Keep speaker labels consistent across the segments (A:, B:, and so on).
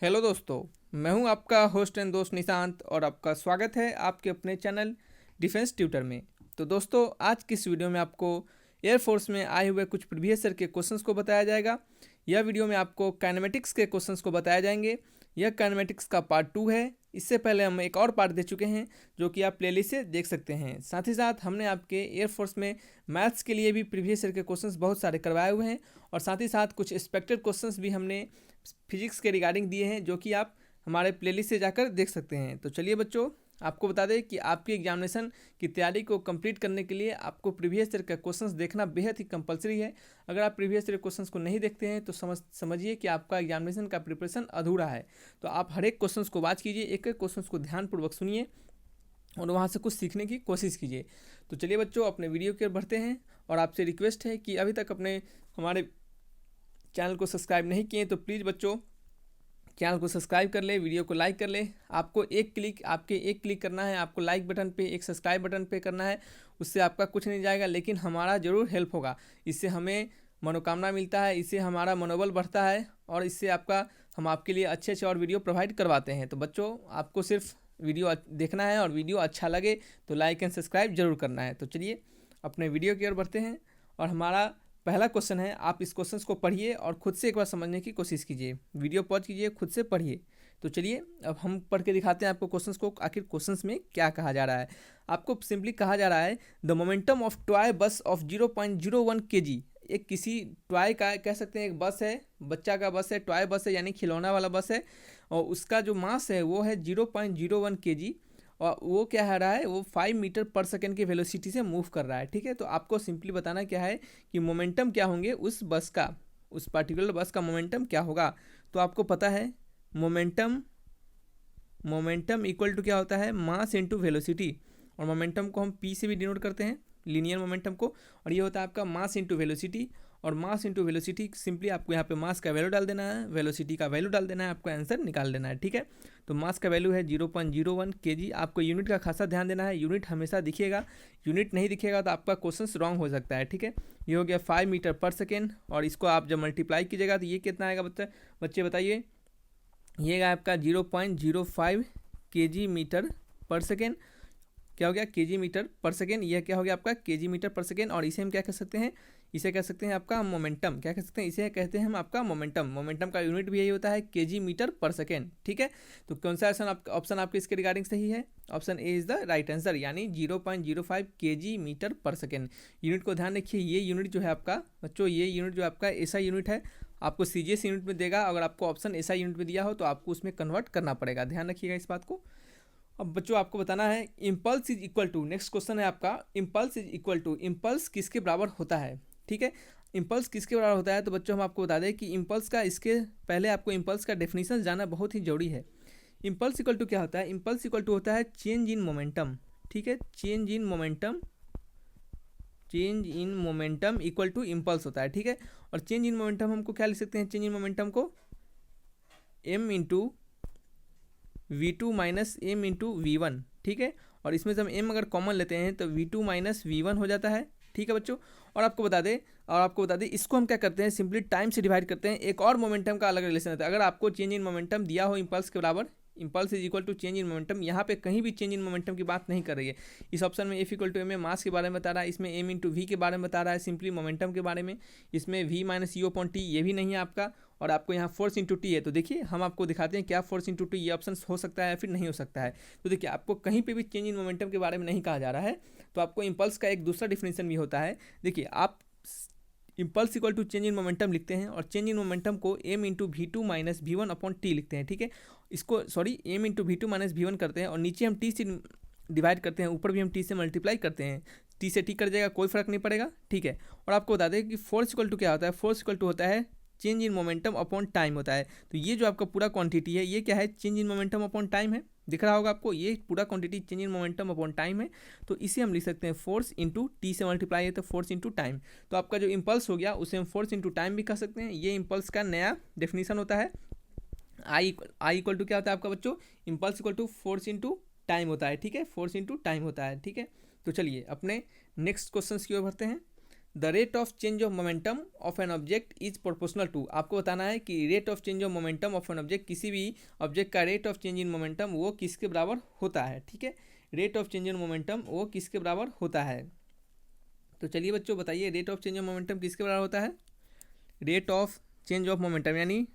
A: Hello दोस्तों, मैं हूं आपका होस्ट एंड दोस्त निशांत और आपका स्वागत है आपके अपने चैनल डिफेंस ट्यूटर में। तो दोस्तों, आज की इस वीडियो में आपको एयरफोर्स में आए हुए कुछ प्रीवियस ईयर के क्वेश्चंस को बताया जाएगा। यह वीडियो में आपको काइनेमेटिक्स के क्वेश्चंस को बताया जाएंगे। यह काइनेमेटिक्स का पार्ट 2 है। इससे पहले हम एक और पार्ट दे चुके हैं जो कि आप प्लेलिस्ट से देख सकते हैं। साथ ही साथ हमने आपके एयरफोर्स में मैथ्स के लिए भी प्रीवियस ईयर के क्वेश्चंस बहुत सारे करवाए हुए हैं और साथ ही साथ कुछ एक्सपेक्टेड क्वेश्चंस भी हमने फिजिक्स के रिगार्डिंग दिए हैं जो कि आप हमारे प्लेलिस्ट से जाकर देख सकते हैं। तो चलिए बच्चों, आपको बता दें कि आपकी एग्जामिनेशन की तैयारी को कंप्लीट करने के लिए आपको प्रीवियस ईयर का क्वेश्चंस देखना बेहद ही कंपलसरी है। अगर आप प्रीवियस ईयर क्वेश्चंस को नहीं देखते हैं तो समझिए कि आपका एग्जामिनेशन का प्रिपरेशन अधूरा है। तो आप हर एक क्वेश्चंस को वॉच कीजिए, एक एक क्वेश्चंस को ध्यानपूर्वक सुनिए और वहाँ से कुछ सीखने की कोशिश कीजिए। तो चलिए बच्चों, अपने वीडियो की ओर बढ़ते हैं और आपसे रिक्वेस्ट है कि अभी तक अपने हमारे चैनल को सब्सक्राइब नहीं किए तो प्लीज़ बच्चों चैनल को सब्सक्राइब कर ले, वीडियो को लाइक कर ले। आपको एक क्लिक करना है, आपको लाइक बटन पे, एक सब्सक्राइब बटन पे करना है। उससे आपका कुछ नहीं जाएगा लेकिन हमारा ज़रूर हेल्प होगा। इससे हमें मनोकामना मिलता है, इससे हमारा मनोबल बढ़ता है और इससे हम आपके लिए अच्छे अच्छे और वीडियो प्रोवाइड करवाते हैं। तो बच्चों, आपको सिर्फ वीडियो देखना है और वीडियो अच्छा लगे तो लाइक एंड सब्सक्राइब जरूर करना है। तो चलिए अपने वीडियो की ओर बढ़ते हैं और हमारा पहला क्वेश्चन है। आप इस क्वेश्चन को पढ़िए और खुद से एक बार समझने की कोशिश कीजिए। वीडियो पॉज कीजिए, खुद से पढ़िए। तो चलिए अब हम पढ़ के दिखाते हैं आपको क्वेश्चंस को, आखिर क्वेश्चंस में क्या कहा जा रहा है। आपको सिंपली कहा जा रहा है द मोमेंटम ऑफ टॉय बस ऑफ 0.01 kg। एक किसी टॉय का कह सकते हैं, एक बस है, बच्चा का बस है, टॉय बस है यानी खिलौना वाला बस है और उसका जो मास है वो है 0.01 kg और वो क्या है रहा है, वो 5 मीटर पर सेकेंड की वेलोसिटी से मूव कर रहा है। ठीक है, तो आपको सिंपली बताना क्या है कि मोमेंटम क्या होंगे उस बस का, उस पर्टिकुलर बस का मोमेंटम क्या होगा। तो आपको पता है मोमेंटम इक्वल टू क्या होता है, मास इनटू वेलोसिटी। और मोमेंटम को हम पी से भी डिनोट करते हैं, लीनियर मोमेंटम को, और ये होता है आपका मास इनटू वेलोसिटी। और मास इंटू वेलोसिटी, सिंपली आपको यहाँ पे मास का वैल्यू डाल देना है, वेलोसिटी का वैल्यू डाल देना है, आपको आंसर निकाल देना है। ठीक है, तो मास का वैल्यू है 0.01 kg। आपको यूनिट का खासा ध्यान देना है, यूनिट हमेशा दिखेगा, यूनिट नहीं दिखेगा तो आपका क्वेश्चन रॉन्ग हो सकता है। ठीक है, ये हो गया 5 मीटर पर सेकेंड और इसको आप जब मल्टीप्लाई कीजिएगा तो ये कितना आएगा बच्चे बताइए। ये आपका 0.05 kg मीटर पर सेकेंड। क्या हो गया, केजी मीटर पर सेकेंड। यह क्या हो गया आपका केजी मीटर पर सेकेंड। और इसे हम क्या कह सकते हैं, इसे कह सकते हैं आपका मोमेंटम। क्या कह सकते हैं, इसे कहते हैं हम आपका मोमेंटम। मोमेंटम का यूनिट भी यही होता है, केजी मीटर पर सेकेंड। ठीक है, तो कौन सा ऑप्शन आपके इसके रिगार्डिंग सही है, option A is the right answer, यानी 0.05 केजी मीटर पर सेकेंड। यूनिट को ध्यान रखिए, ये यूनिट जो है आपका बच्चों, ये यूनिट जो आपका ऐसा यूनिट है, आपको सीजीएस यूनिट में देगा। अगर आपको ऑप्शन ऐसा यूनिट में दिया हो तो आपको उसमें कन्वर्ट करना पड़ेगा, ध्यान रखिएगा इस बात को। अब बच्चों आपको बताना है impulse is equal to, next question है आपका, impulse is equal to, impulse किसके बराबर होता है। ठीक है, इम्पल्स किसके बराबर होता है, तो बच्चों हम आपको बता दें कि इम्पल्स का, इसके पहले आपको इम्पल्स का डेफिनेशन जानना बहुत ही जरूरी है। इम्पल्स इक्वल टू क्या होता है, इम्पल्स इक्वल टू होता है चेंज इन मोमेंटम। ठीक है, change in momentum equal to impulse होता है। ठीक है, और चेंज इन मोमेंटम हमको क्या लिख सकते हैं, चेंज इन मोमेंटम को m into v2 minus M into V one. ठीक है, और इसमें से हम m अगर कॉमन लेते हैं तो v2 माइनस v1 हो जाता है। ठीक है बच्चों, और आपको बता दें इसको हम क्या करते हैं, सिंपली टाइम से डिवाइड करते हैं। एक और मोमेंटम का अलग रिलेशन होता है। अगर आपको चेंज इन मोमेंटम दिया हो इम्पल्स के बराबर, impulse is equal to change in momentum, यहाँ पे कहीं भी चेंज इन मोमेंटम की बात नहीं कर रही है। इस ऑप्शन में एफ इक्वल टू एम में मास के बारे में बता रहा है, इसमें एम इंटू वी के बारे में बता रहा है, सिंपली मोमेंटम के बारे में। इसमें V minus U upon T ये भी नहीं है आपका, और आपको यहाँ फोर्स इंटू टी है। तो देखिए हम आपको दिखाते हैं क्या फोर्स इंटू टी ये ऑप्शन हो सकता है या फिर नहीं हो सकता है। तो देखिए आपको कहीं पे भी चेंज इन मोमेंटम के बारे में नहीं कहा जा रहा है। तो आपको इम्पल्स का एक दूसरा डिफिनेशन भी होता है। देखिए आप impulse equal to change in momentum लिखते हैं और चेंज इन मोमेंटम को M into V two minus V one upon T लिखते हैं। ठीक है, इसको M into V two minus V one करते हैं और नीचे हम टी से डिवाइड करते हैं, ऊपर भी हम टी से मल्टीप्लाई करते हैं। टी से टी कर जाएगा, कोई फर्क नहीं पड़ेगा। ठीक है, और आपको बता दें कि फोर्स इक्वल टू क्या होता है, फोर्स इक्वल टू होता है change in momentum upon time होता है। तो ये जो आपका पूरा क्वांटिटी है ये क्या है, change in momentum upon time है। दिख रहा होगा आपको, ये पूरा quantity change in momentum upon time है। तो इसे हम लिख सकते हैं फोर्स इंटू टी से मल्टीप्लाई है तो फोर्स इंटू टाइम। तो आपका जो इम्पल्स हो गया उसे हम फोर्स इंटू टाइम भी कह सकते हैं। ये इम्पल्स का नया डेफिनेशन होता है। आई इक्वल टू क्या होता है आपका बच्चों, impulse equal to force into time होता है। ठीक है, फोर्स इंटू टाइम होता है। ठीक है, तो चलिए अपने नेक्स्ट क्वेश्चन की ओर बढ़ते हैं। The rate of change of momentum of an object is proportional to. आपको बताना है कि rate of change of momentum of an object, किसी भी ऑब्जेक्ट का rate of change in momentum वो किसके बराबर होता है। ठीक है, rate of change in momentum वो किसके बराबर होता है। तो चलिए बच्चों बताइए, rate of change of momentum किसके बराबर होता है। Rate of change of momentum यानी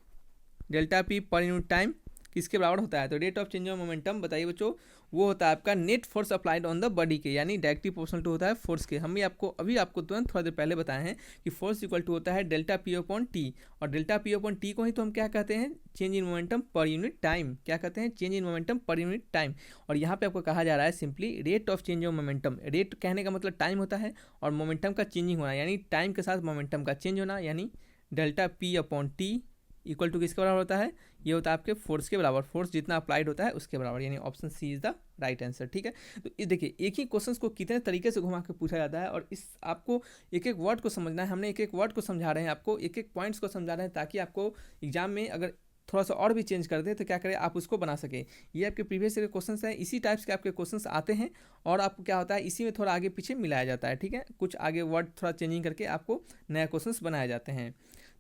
A: delta P per unit time किसके बराबर होता है। तो rate of change of momentum बताइए बच्चों, वो होता है आपका net force applied on the body के, यानी डायरेक्टली प्रोपोर्शनल टू होता है फोर्स के। हम भी आपको तुरंत थोड़ा देर पहले बताए हैं कि फोर्स इक्वल टू होता है डेल्टा पी अपॉन टी, और डेल्टा पी अपॉन टी को ही तो हम क्या कहते हैं, change in momentum per unit time. क्या कहते हैं, change in momentum per unit time. और यहाँ पे आपको कहा जा रहा है simply rate of change of momentum. Rate कहने का मतलब टाइम होता है, और मोमेंटम का चेंजिंग होना यानी टाइम के साथ मोमेंटम का चेंज होना, यानी delta P upon T equal to किसके बराबर होता है, ये होता है आपके फोर्स के बराबर। फोर्स जितना अप्लाइड होता है उसके बराबर, यानी option C is the right answer. ठीक है, तो इस देखिए एक ही क्वेश्चन को कितने तरीके से घुमा के पूछा जाता है, और इस आपको एक एक वर्ड को समझना है। हमने एक एक वर्ड को समझा रहे हैं, आपको एक एक पॉइंट्स को समझा रहे हैं, ताकि आपको एग्जाम में अगर थोड़ा सा और भी चेंज कर दे तो क्या करें, आप उसको बना सके। ये आपके प्रीवियस ईयर के क्वेश्चंस हैं, इसी टाइप्स के आपके क्वेश्चंस आते हैं, और आपको क्या होता है इसी में थोड़ा आगे पीछे मिलाया जाता है। ठीक है, कुछ आगे वर्ड थोड़ा चेंजिंग करके आपको नया क्वेश्चंस बनाए जाते हैं।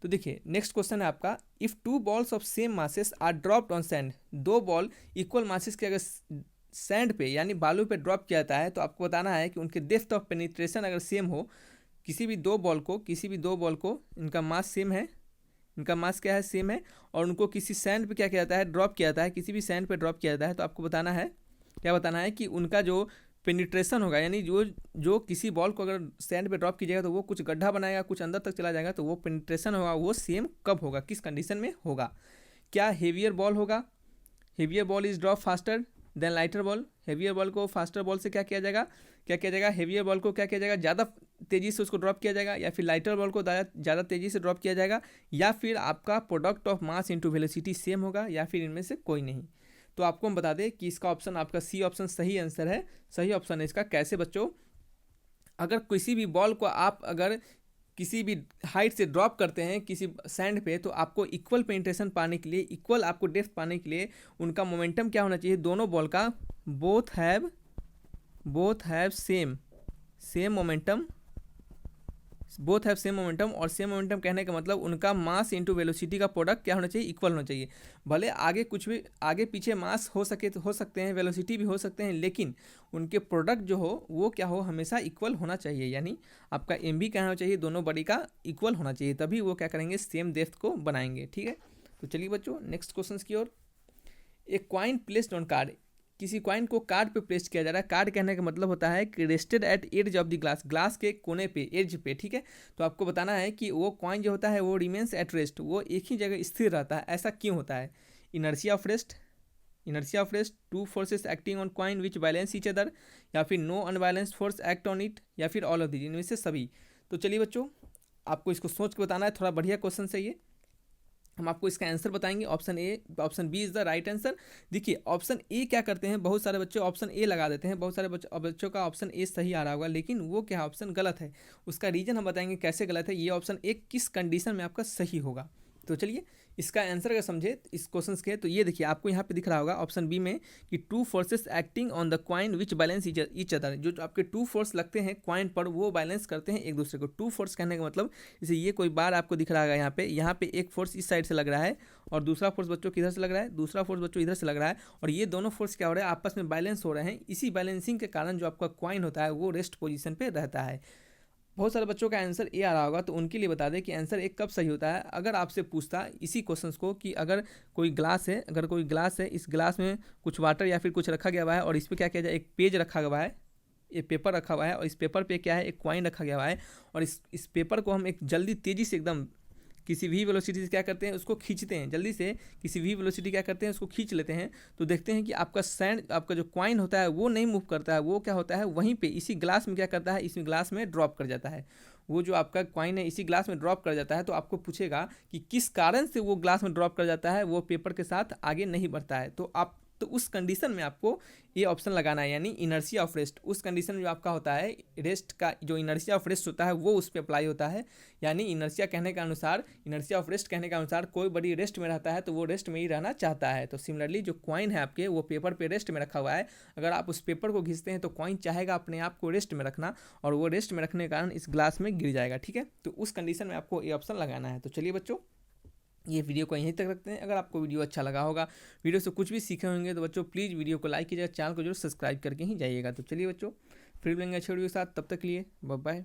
A: तो देखिए नेक्स्ट क्वेश्चन है आपका, if two balls of same masses are dropped on sand. दो बॉल इक्वल मासेस के अगर सैंड पे यानी बालू पे ड्रॉप किया जाता है, तो आपको बताना है कि उनके डेप्थ ऑफ पेनिट्रेशन अगर सेम हो, किसी भी दो बॉल को इनका मास सेम है, इनका मास क्या है, सेम है, और उनको किसी सैंड पे क्या किया जाता है, ड्रॉप किया जाता है, किसी भी सैंड पे ड्रॉप किया जाता है, तो आपको बताना है क्या बताना है कि उनका जो पेनिट्रेशन होगा, यानी जो किसी बॉल को अगर सैंड पे ड्रॉप कीजिएगा तो वो कुछ गड्ढा बनाएगा, कुछ अंदर तक चला जाएगा, तो वो पेनिट्रेशन होगा वो सेम कब होगा, किस कंडीशन में होगा। क्या हेवियर बॉल होगा, heavier ball is drop faster than lighter ball. Heavier ball को फास्टर बॉल से क्या किया जाएगा, हेवियर बॉल को क्या किया जाएगा, ज़्यादा तेज़ी से उसको ड्रॉप किया जाएगा, या फिर लाइटर बॉल को ज़्यादा तेज़ी से ड्रॉप किया जाएगा, या फिर आपका product of mass into velocity same होगा, या फिर इनमें से कोई नहीं। तो आपको हम बता दें कि इसका ऑप्शन आपका सी ऑप्शन सही आंसर है, सही ऑप्शन है इसका। कैसे बच्चों, अगर किसी भी बॉल को आप अगर किसी भी हाइट से ड्रॉप करते हैं किसी सैंड पे, तो आपको इक्वल पेनिट्रेशन पाने के लिए, इक्वल आपको डेप्थ पाने के लिए उनका मोमेंटम क्या होना चाहिए, दोनों बॉल का बोथ हैव सेम मोमेंटम, और सेम मोमेंटम कहने का मतलब उनका मास इंटू वेलोसिटी का प्रोडक्ट क्या होना चाहिए, इक्वल होना चाहिए। भले आगे कुछ भी आगे पीछे मास हो सकते हैं, वेलोसिटी भी हो सकते हैं, लेकिन उनके प्रोडक्ट जो हो वो क्या हो, हमेशा इक्वल होना चाहिए। यानी आपका एम भी क्या होना चाहिए, दोनों बॉडी का इक्वल होना चाहिए, तभी वो क्या करेंगे, सेम डेप्थ को बनाएंगे। ठीक है, तो चलिए बच्चों नेक्स्ट क्वेश्चन की ओर। एक कॉइन प्लेस्ड ऑन कार्ड, किसी कॉइन को कार्ड पे प्लेस किया जा रहा है। कार्ड कहने का मतलब होता है कि rested at edge of the glass के कोने पे, एज पे। ठीक है, तो आपको बताना है कि वो कॉइन जो होता है वो रिमेन्स एट रेस्ट, वो एक ही जगह स्थिर रहता है। ऐसा क्यों होता है, inertia of rest, two forces acting on coin which balance each other, या फिर no unbalanced force act on it, या फिर ऑल ऑफ दीज, इनमें से सभी। तो चलिए बच्चों आपको इसको सोच के बताना है, थोड़ा बढ़िया क्वेश्चन है ये। हम आपको इसका आंसर बताएंगे, option B is the right answer. देखिए ऑप्शन ए क्या करते हैं, बहुत सारे बच्चे ऑप्शन ए लगा देते हैं, बहुत सारे बच्चों का ऑप्शन ए सही आ रहा होगा, लेकिन वो क्या ऑप्शन गलत है। उसका रीजन हम बताएंगे कैसे गलत है, ये ऑप्शन ए किस कंडीशन में आपका सही होगा। तो चलिए इसका आंसर अगर समझे इस क्वेश्चन के, तो ये देखिए आपको यहाँ पे दिख रहा होगा ऑप्शन बी में कि to forces acting on the coin which balance each other. जो आपके टू फोर्स लगते हैं क्वाइन पर, वो बैलेंस करते हैं एक दूसरे को। टू फोर्स कहने का मतलब, जैसे ये कोई बार आपको दिख रहा है यहाँ पे एक फोर्स इस साइड से लग रहा है, और दूसरा फोर्स बच्चों किधर से लग रहा है, दूसरा फोर्स बच्चों इधर से लग रहा है, और ये दोनों फोर्स क्या हो रहा है, आपस में बैलेंस हो रहे हैं। इसी बैलेंसिंग के कारण जो आपका क्वाइन होता है वो रेस्ट पोजीशन पे रहता है। बहुत सारे बच्चों का आंसर ए आ रहा होगा, तो उनके लिए बता दें कि आंसर ए कब सही होता है। अगर आपसे पूछता इसी क्वेश्चंस को कि अगर कोई ग्लास है, इस ग्लास में कुछ वाटर या फिर कुछ रखा गया हुआ है, और इस पर क्या किया जाए, एक पेज रखा हुआ है, एक पेपर रखा हुआ है, और इस पेपर पे क्या है, एक कॉइन रखा गया हुआ है, और इस पेपर को हम एक जल्दी तेज़ी से एकदम किसी भी वेलोसिटी से क्या करते हैं, उसको खींचते हैं, जल्दी से किसी भी वेलोसिटी क्या करते हैं, उसको खींच लेते हैं, तो देखते हैं कि आपका जो कॉइन होता है वो नहीं मूव करता है, वो क्या होता है वहीं पे इसी ग्लास में क्या करता है, इसी ग्लास में ड्रॉप कर जाता है। वो जो आपका कॉइन है इसी ग्लास में ड्रॉप कर जाता है, तो आपको पूछेगा कि किस कारण से वो ग्लास में ड्रॉप कर जाता है, वो पेपर के साथ आगे नहीं बढ़ता है। तो आप तो उस कंडीशन में आपको ये ऑप्शन लगाना है, यानी इनर्शिया ऑफ रेस्ट। उस कंडीशन में जो आपका होता है रेस्ट का, जो इनर्शिया ऑफ रेस्ट होता है वो उस पर अप्लाई होता है। यानी इनर्शिया कहने के अनुसार, इनर्शिया ऑफ रेस्ट कहने के अनुसार कोई बॉडी रेस्ट में रहता है तो वो रेस्ट में ही रहना चाहता है। तो सिमिलरली जो कॉइन है आपके वो पेपर पे रेस्ट में रखा हुआ है, अगर आप उस पेपर को घिसते हैं तो कॉइन चाहेगा अपने आप को रेस्ट में रखना, और वो रेस्ट में रखने के कारण इस ग्लास में गिर जाएगा। ठीक है, तो उस कंडीशन में आपको ये ऑप्शन लगाना है। तो चलिए बच्चों, ये वीडियो को यहीं तक रखते हैं। अगर आपको वीडियो अच्छा लगा होगा, वीडियो से कुछ भी सीखे होंगे, तो बच्चों प्लीज़ वीडियो को लाइक कीजिएगा, चैनल को जरूर सब्सक्राइब करके ही जाइएगा। तो चलिए बच्चों, फिर मिलेंगे अच्छे वीडियो के साथ, तब तक के लिए बाय बाय।